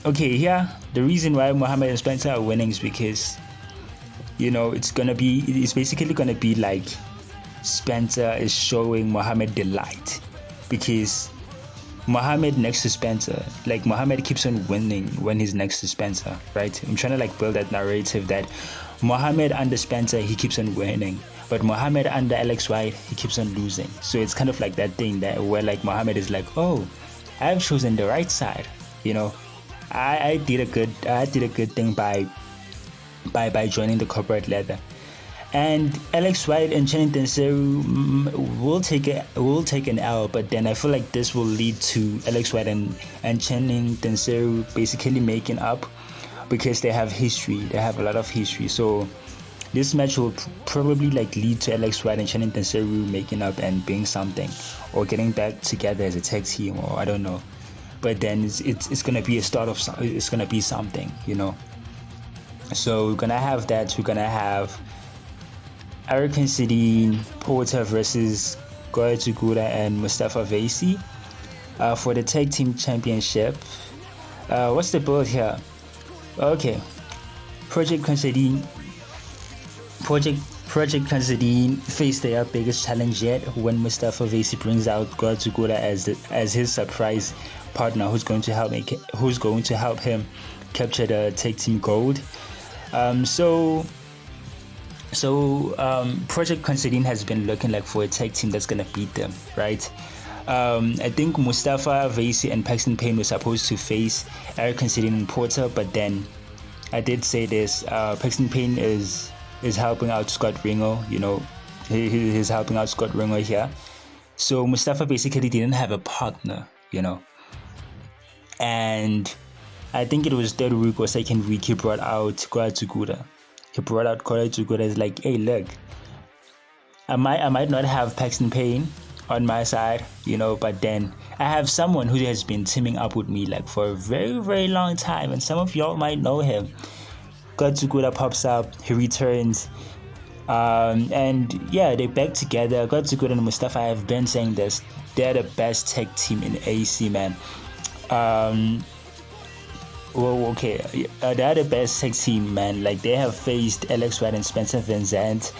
Okay, yeah, the reason why Mohammed and Spencer are winning is because it's basically gonna be like Spencer is showing Mohammed the light, because Mohammed next to Spencer, like Mohammed keeps on winning when he's next to Spencer, right? I'm trying to like build that narrative that Mohammed under Spencer, he keeps on winning, but Mohammed under Alex White, he keeps on losing. So it's kind of like that thing that where like Mohammed is like, oh, I've chosen the right side, I did a good thing by joining the corporate ladder. And Alex White and Channing Tenseru will take an L, but then I feel like this will lead to Alex White and Channing Tenseru basically making up, because they have history. They have a lot of history. So this match will probably like lead to Alex White and Channing Tenseru making up and being something, or getting back together as a tag team, or I don't know. But then it's gonna be a start of it's gonna be something, So we're gonna have that. We're gonna have Eric Considine, Porter versus Goya Tsuguda and Mustafa Vaisi for the tag team championship. What's the build here? Okay, Project Considine faced their biggest challenge yet when Mustafa Vaisi brings out Goya Tsuguda as his surprise partner, who's going to help him capture the tag team gold. So Project Considine has been looking like for a tag team that's gonna beat them, right? I think Mustafa Vaisi and Paxton Payne were supposed to face Eric Considine and Porter, but then I did say this: Paxton Payne is helping out Scott Ringo. He's helping out Scott Ringo here. So Mustafa basically didn't have a partner, and I think it was third week or second week he brought out Goya Tsuguda. He brought out Goya Tsuguda as like, hey, look, I might not have Paxton Payne on my side, but then I have someone who has been teaming up with me like for a very, very long time, and some of y'all might know him. Goya Tsuguda pops up, he returns, and yeah, they back together. Goya Tsuguda and Mustafa, I've been saying this, they're the best tag team in AC, man. Well, okay, they're the best tag team, man. Like, they have faced Alex White and Spencer Vincent.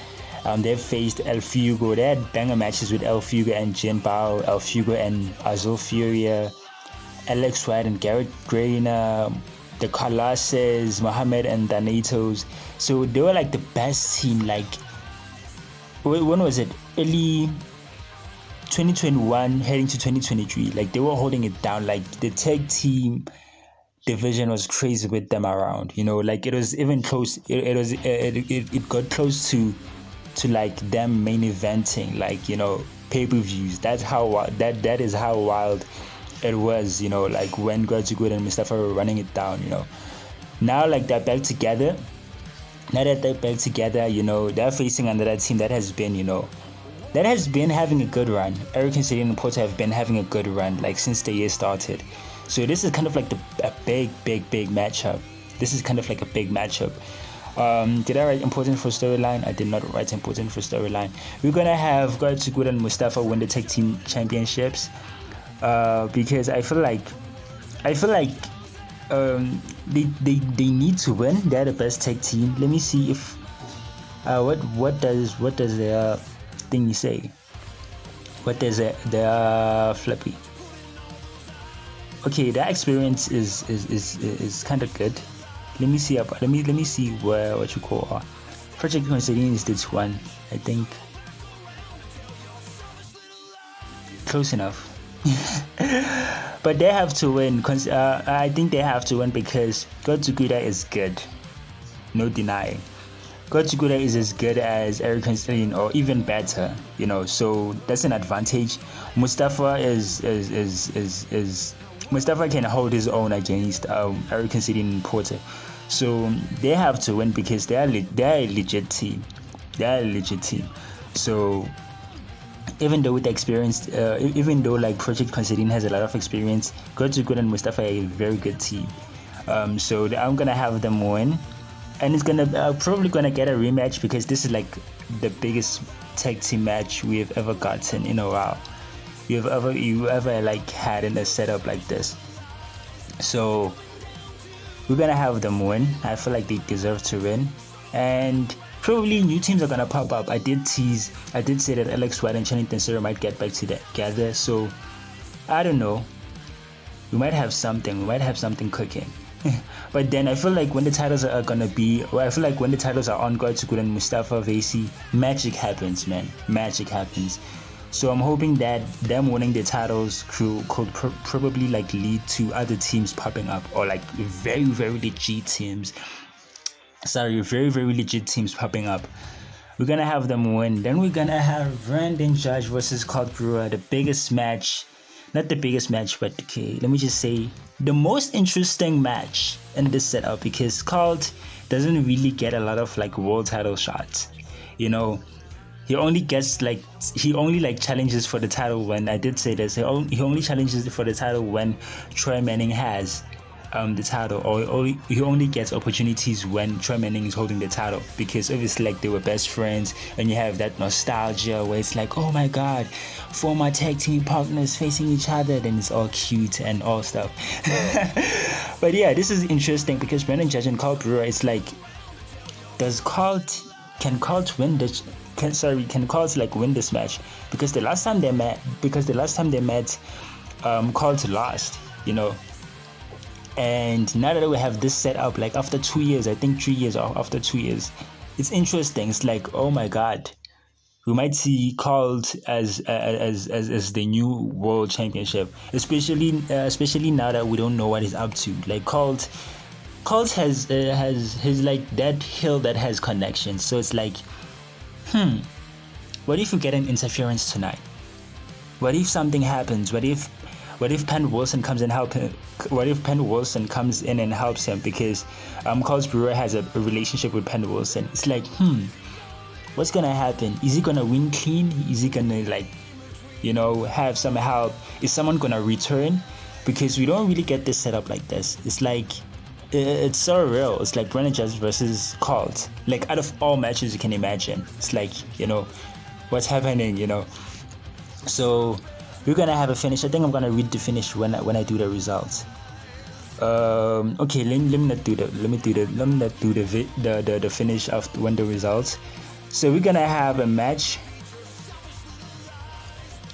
They've faced El Fuego. They had banger matches with El Fuego and Jin Bao, El Fuego and Azul Furia, Alex White and Garrett Grainer, the Colossus, Mohammed and Danitos. So they were like the best team. Like, when was it? Early 2021 heading to 2023. Like, they were holding it down. Like, the tag team division was crazy with them around, like it was even close. It got close to like them main eventing, like pay-per-views. That's how that is how wild it was, like when Goya Tsuguda and Mustafa were running it down. Now like they're back together. Now that they're back together, they're facing another team that has been having a good run. Eric Considine and Porter have been having a good run like since the year started. So this is kind of like a big matchup. This is kind of like a big matchup. Did I write important for storyline? I did not write important for storyline. We're gonna have Goya Tsuguda and Mustafa win the tag team championships, because I feel like they need to win. They're the best tag team. Let me see if what does their thingy say? What does their flippy? Okay, that experience is kind of good. Let me see what you call Project Considine is this one. I think close enough. But they have to win. I think they have to win because Goya Tsuguda is good. No denying. Goya Tsuguda is as good as Eric Considine or even better. So that's an advantage. Mustafa Mustafa can hold his own against Eric Considine and Porter. So they have to win because they're a legit team. So even though with experience, even though like Project Considine has a lot of experience, Goya Tsuguda and Mustafa are a very good team. So I'm gonna have them win, and it's probably gonna get a rematch because this is like the biggest tag team match we have ever gotten in a while. You ever like had in a setup like this. So we're gonna have them win. I feel like they deserve to win, and probably new teams are gonna pop up. I did say that Alex White and Channing Tensero might get back together. So I don't know. We might have something. We might have something cooking. But then I feel like when the titles are gonna be, I feel like when the titles are on Godsgood and Mustafa Vesi, magic happens, man. Magic happens. So I'm hoping that them winning the titles could probably like lead to other teams popping up, or like very legit teams. Very legit teams popping up. We're gonna have them win. Then we're gonna have Brandon Judge versus Colt Brewer, the biggest match. Not the biggest match, but okay, let me just say the most interesting match in this setup, because Colt doesn't really get a lot of like world title shots. You know, he only challenges for the title when, I did say this, he only challenges for the title when Troy Manning has the title, or he only gets opportunities when Troy Manning is holding the title, because obviously like they were best friends, and you have that nostalgia where it's like, oh my god, former tag team partners facing each other, then it's all cute and all stuff. But yeah, this is interesting because Brandon Judge and Colt Brewer, it's like, can Colt win this? Can Colt like win this match? Because the last time they met, Colt lost, you know. And now that we have this set up, like after 2 years, I think 3 years, or after 2 years, it's interesting. It's like, oh my god, we might see Colt as the new world championship, especially now that we don't know what he's up to. Like Colt has like that hill that has connections. So it's like, what if we get an interference tonight? What if something happens? What if Penn Wilson comes and help him? What if Penn Wilson comes in and helps him, because Colt Brewer has a relationship with Penn Wilson? It's like, what's gonna happen? Is he gonna win clean? Is he gonna like, you know, have some help? Is someone gonna return? Because we don't really get this set up like this. It's like, it's so real. It's like Brandon Judge versus Colt. Like out of all matches you can imagine, it's like, you know, what's happening, you know. So we're gonna have a finish. I think I'm gonna read the finish when I do the results. Okay, let me not do the finish after when the results. So we're gonna have a match.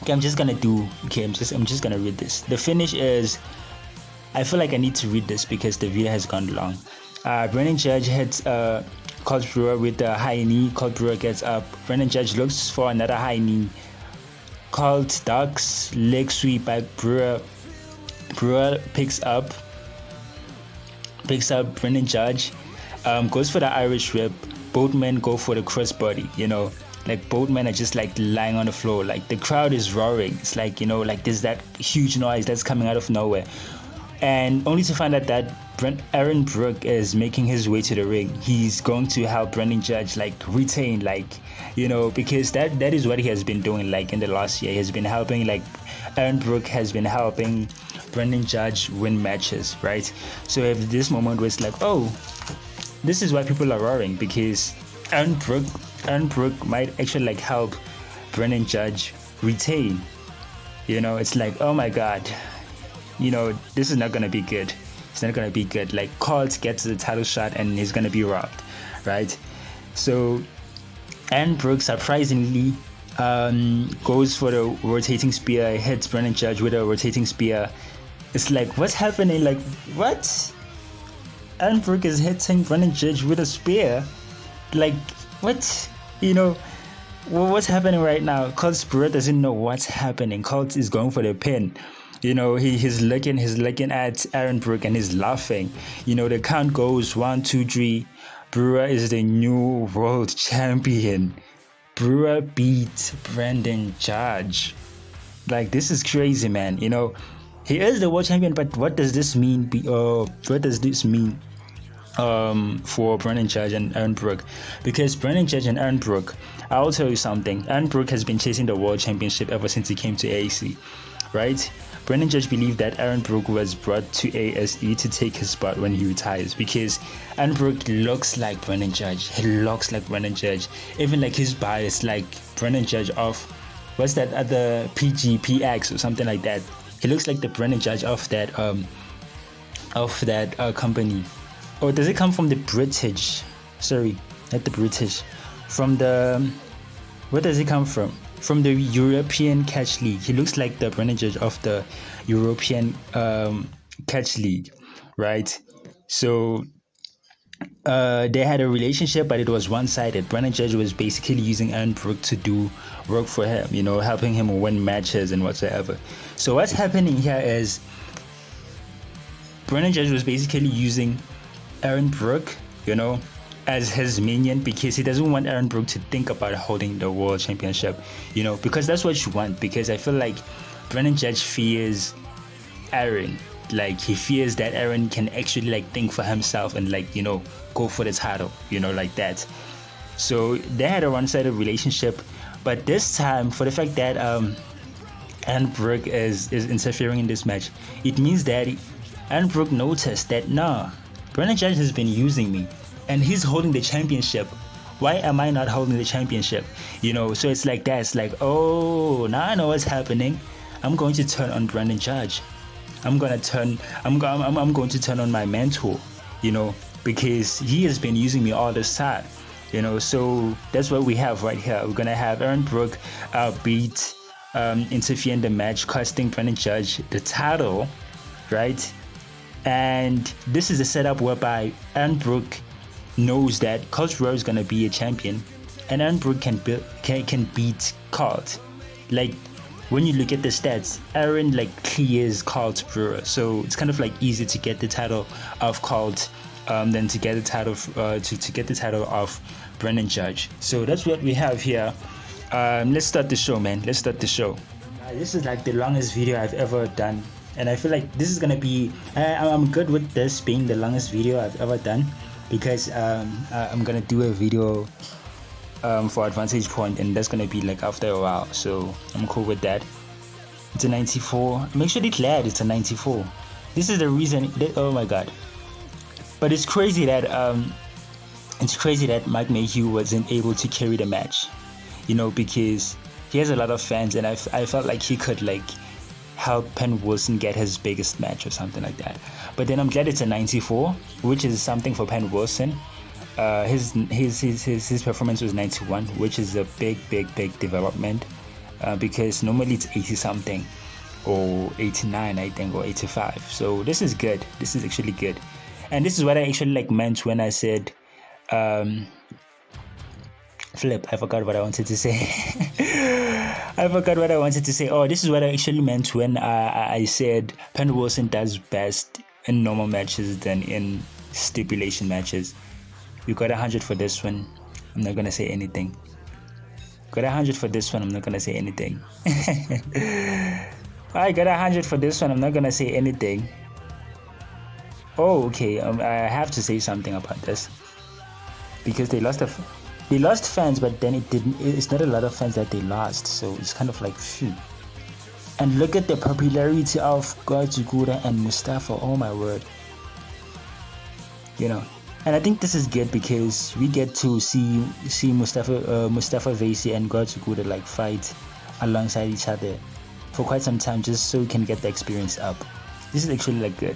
Okay, I'm just gonna read this. The finish is, I feel like I need to read this because the video has gone long. Brandon Judge hits Colt Brewer with the high knee. Colt Brewer gets up. Brandon Judge looks for another high knee. Colt ducks, leg sweep by Brewer. Brewer picks up Brandon Judge, goes for the Irish whip. Both men go for the crossbody, you know, like both men are just like lying on the floor, like the crowd is roaring. It's like, you know, like there's that huge noise that's coming out of nowhere, and only to find out that Aaron Brook is making his way to the ring. He's going to help Brandon Judge like retain, like, you know, because that is what he has been doing. Like in the last year, he has been helping, like Aaron Brook has been helping Brandon Judge win matches, right? So if this moment was like, oh, this is why people are roaring, because Aaron Brook might actually like help Brandon Judge retain. You know, it's like, oh my god, you know, this is not gonna be good. It's not gonna be good. Like Colt gets the title shot and he's gonna be robbed, right? So Aaron Brook surprisingly goes for the rotating spear, hits Brandon Judge with a rotating spear. It's like, what's happening? Like, what? Aaron Brook is hitting Brandon Judge with a spear? Like, what? You know, what's happening right now? Colt Brewer doesn't know what's happening. Colt is going for the pin. You know, he's looking at Aaron Brook and he's laughing. You know, the count goes 1, 2, 3. Brewer is the new world champion. Brewer beat Brandon Judge. Like, this is crazy, man. You know, he is the world champion, but what does this mean? For Brandon Judge and Aaron Brook? Because Brandon Judge and Aaron Brook, I'll tell you something. Aaron Brook has been chasing the world championship ever since he came to AAC, right? Brandon Judge believed that Aaron Brook was brought to ASE to take his spot when he retires, because Aaron Brook looks like Brandon Judge. He looks like Brandon Judge. Even like his bio is like Brandon Judge of, what's that other PGPX or something like that. He looks like the Brandon Judge of that of that company. Or does it come from the British? Sorry, not the British. From the, where does it come from? From the European Catch League. He looks like the Brennan Judge of the European Catch League, right? So they had a relationship, but it was one-sided. Brennan Judge was basically using Aaron Brook to do work for him, you know, helping him win matches and whatsoever. So what's happening here is Brennan Judge was basically using Aaron Brook, you know, as his minion, because he doesn't want Aaron Brook to think about holding the world championship, you know, because that's what you want. Because I feel like Brennan Judge fears Aaron. Like, he fears that Aaron can actually like think for himself and like, you know, go for the title, you know, like that. So they had a one-sided relationship, but this time, for the fact that Aaron Brook is interfering in this match, it means that Aaron Brook noticed that nah, Brennan Judge has been using me, and he's holding the championship. Why am I not holding the championship? You know, so it's like that. It's like, oh, now I know what's happening. I'm going to turn on Brennan Judge. I'm going to turn on my mentor, you know, because he has been using me all this time, you know. So that's what we have right here. We're going to have Aaron Brook interfere in the match, costing Brennan Judge the title, right? And this is a setup whereby Aaron Brook knows that Colt Brewer is going to be a champion, and Aaron Brook can beat Colt. Like, when you look at the stats, Aaron like clears Colt Brewer, so it's kind of like easy to get the title of Colt than to get the title to get the title of Brennan Judge. So that's what we have here. Let's start the show, man. Let's start the show. This is like the longest video I've ever done, and I feel like this is gonna be I'm good with this being the longest video I've ever done, because I'm gonna do a video for Advantage Point, and that's gonna be like after a while, so I'm cool with that. It's a 94. I'm actually glad it's a 94. This is the reason that, oh my god. But it's crazy that Mike Mayhew wasn't able to carry the match, you know, because he has a lot of fans, and I felt like he could like help Penn Wilson get his biggest match or something like that. But then I'm glad it's a 94, which is something for Penn Wilson. His performance was 91, which is a big development, because normally it's 80 something or 89, I think, or 85. So this is good. This is actually good, and this is what I actually like meant when I said flip. I forgot what I wanted to say. Oh, this is what I actually meant when I said Penn Wilson does best in normal matches than in stipulation matches. We got 100 for this one. I'm not gonna say anything. Got 100 for this one. I'm not gonna say anything. I got 100 for this one. I'm not gonna say anything. Oh, okay. I have to say something about this, because they lost fans, but then it's not a lot of fans that they lost. So it's kind of like, phew. And look at the popularity of Gajiguda and Mustafa. Oh my word. You know. And I think this is good because we get to see Mustafa Vesi and Gajiguda like fight alongside each other for quite some time, just so we can get the experience up. This is actually like good.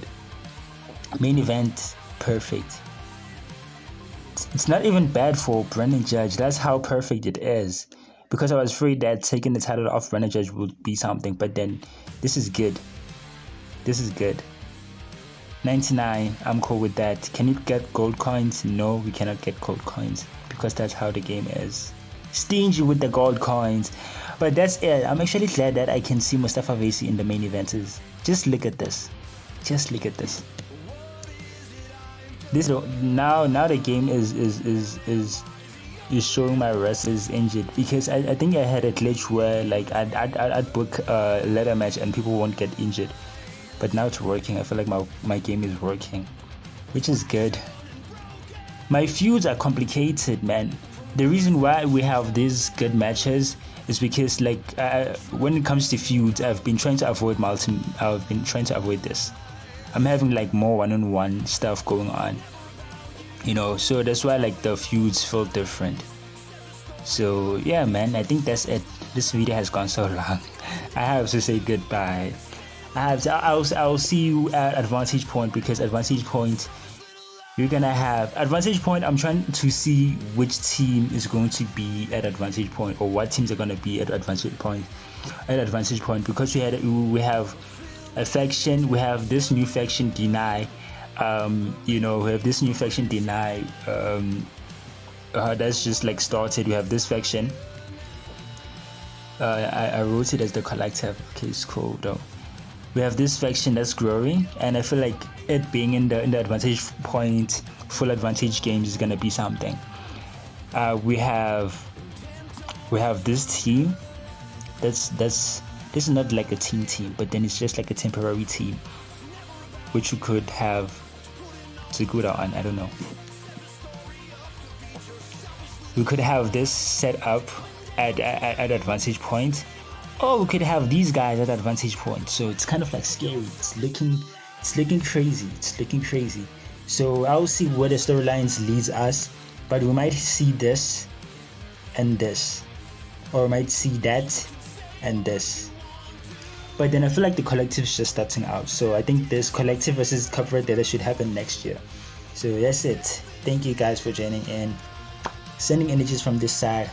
Main event, perfect. It's not even bad for Brennan Judge. That's how perfect it is. Because I was afraid that taking the title off Brennan Judge would be something, but then this is good. This is good. 99, I'm cool with that. Can you get gold coins? No, we cannot get gold coins, because that's how the game is. Stingy with the gold coins. But that's it. I'm actually glad that I can see Mustafa Vesi in the main events. Just look at this. Just look at this. This now the game is showing my wrestler is injured, because I think I had a glitch where like I'd book a ladder match and people won't get injured. But now it's working. I feel like my game is working, which is good. My feuds are complicated, man. The reason why we have these good matches is because, like, when it comes to feuds, I've been trying to avoid this. I'm having like more one-on-one stuff going on, you know. So that's why like the feuds feel different. So yeah, man. I think that's it. This video has gone so long. I have to say goodbye. I'll see you at Advantage Point, because Advantage Point, you're gonna have Advantage Point. I'm trying to see which team is going to be at Advantage Point, or what teams are gonna be at Advantage Point. Because we have a faction. We have this new faction, Deny. We have this new faction, Deny. That's just like started. We have this faction. I wrote it as the collective. Okay, it's cool though. We have this faction that's growing, and I feel like it being in the Advantage Point full advantage games is gonna be something. We have this team. This is not like a team, but then it's just like a temporary team, which you could have to go on. I don't know. We could have this set up at Advantage Point, or we could have these guys at Advantage Point. So it's kind of like scary. It's looking crazy. So I'll see where the storylines leads us, but we might see this and this, or we might see that and this. But then I feel like the collective is just starting out, so I think this collective versus corporate data should happen next year. So that's it. Thank you guys for joining in. Sending energies from this side.